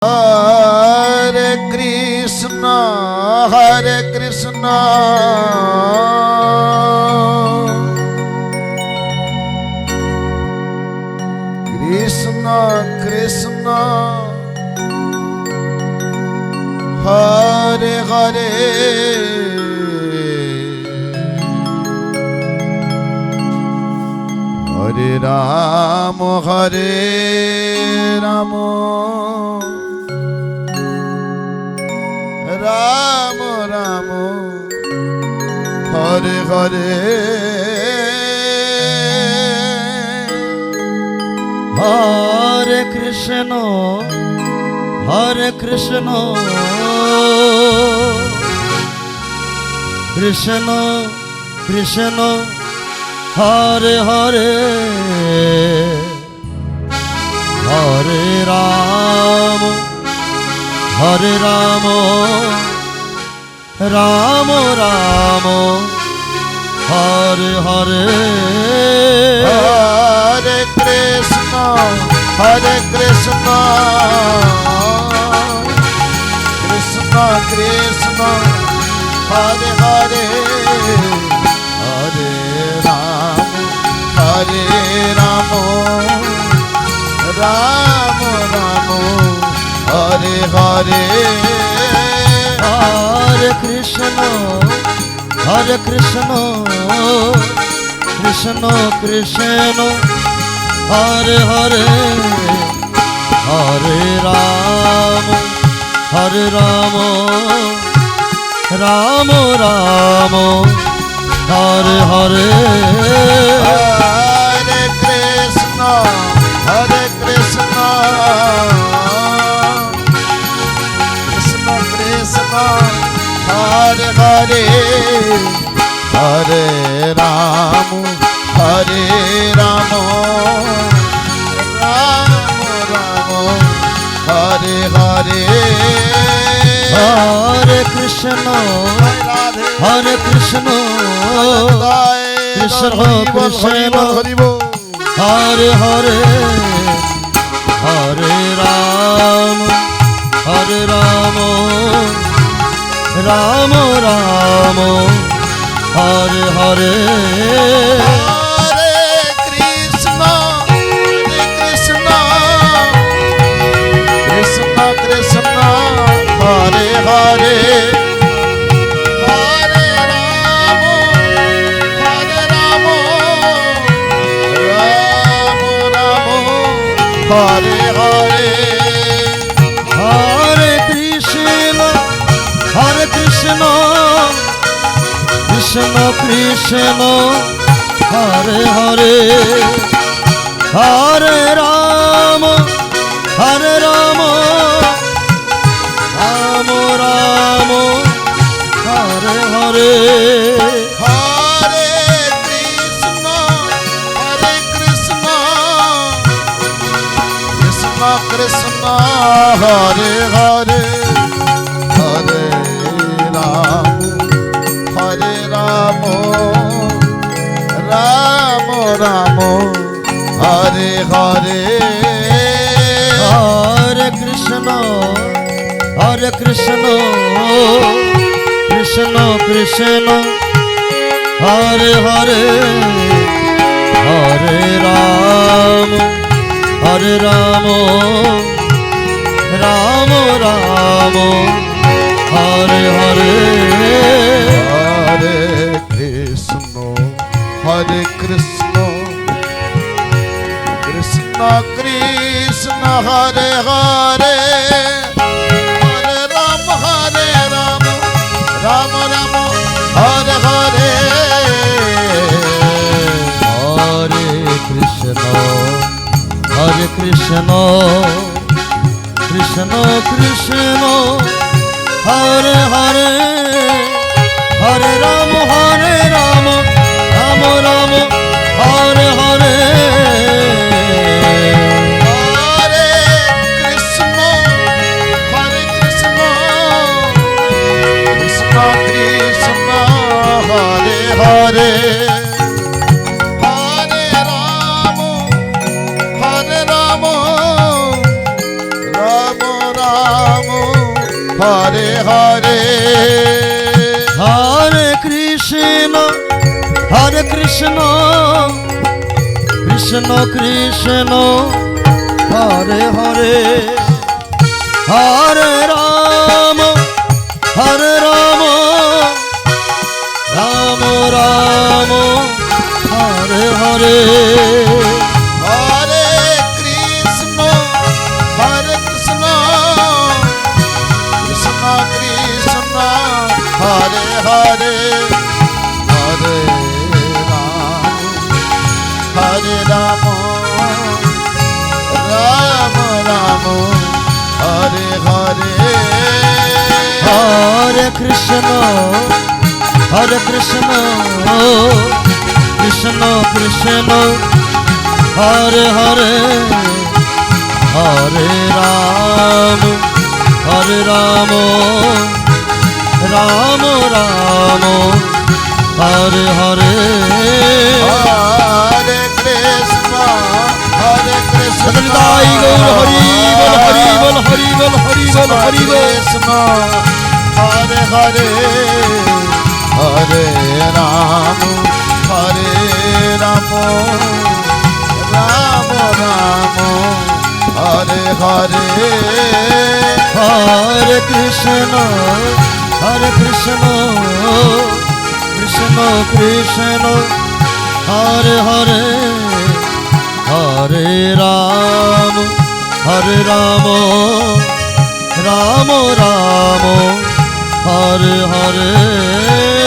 Hare Krishna, Hare Krishna, Krishna Krishna, Hare Hare, Hare Rama, Hare Rama, Ram Ram Hare Hare, Hare Krishna, Hare Krishna, Krishna Krishna, Hare Hare, Hare Rama, Hare Rama, Rama Rama, Hare Hare, Hare Krishna, Hare Krishna, Krishna Krishna, Hare Hare, Hare Rama, Hare Rama, Rama Rama, Hare Hare, Hare Krishna, Hare Krishna, Krishna Krishna, Hare Hare, Hare Rama, Hare Rama, Rama Rama, Hare Hare, Hare Krishna, Hare Krishna, Krishna Krishna, Hare Hare, Hare Rama, Hare Rama, Rama Rama, Hare Hare, Hare Krishna, Hare Krishna, Krishna Krishna, Hare Hare, Hare Rama, Hare Rama, Rama Rama, Hare Hare, Hare Krishna, Hare Krishna, Krishna Krishna, Hare Hare, Hare Rama, Hare Rama, Rama Rama, Hare Hare, Hare Krishna, Hare Krishna, Krishna Krishna, Hare Hare, Hare Rama, Hare Rama, Rama Rama, Hare Hare, Hare Krishna, Hare Krishna, Krishna Krishna, Hare Hare, Hare Rama, Hare Rama, Rama Rama, Hare Hare, Hare Krishna, Hare Krishna, Krishna Krishna, Hare Hare, Hare Rama, Hare Rama, Rama Rama, Hare Hare, Hare Krishna, Hare Krishna, Krishna Krishna, Hare Hare, Hare Rama, Hare Rama, Rama Rama, Hare Hare, Hare Krishna, Hare Krishna, Krishna Krishna, Hare Hare, Hare Rama, Hare Rama, Rama Rama, Hare Hare, Hare Krishna, Hare Krishna, Krishna Krishna, Hare Hare, Hare Rama, Hare Rama, Rama Hare Hare Hare Krishna Krishna Krishna Hare Hare Hare Ram Ram Ram Hare Hare Hare Krishna Krishna Krishna Hare Hare Hare Ram Ram Ram Hare Hare Hare Krishna Krishna Krishna Hare Hare Hare Ram Ram Ram Hare Hare Hare Krishna সদনিতাই Gour Hari ball Hari ball Hari ball Hari ball Hari ball Krishna Hare Hare Hare Ram Ram Ram Hare Hare Hare Krishna Krishna Krishna Hare Hare Hare Ram Ram Ram Hare Hare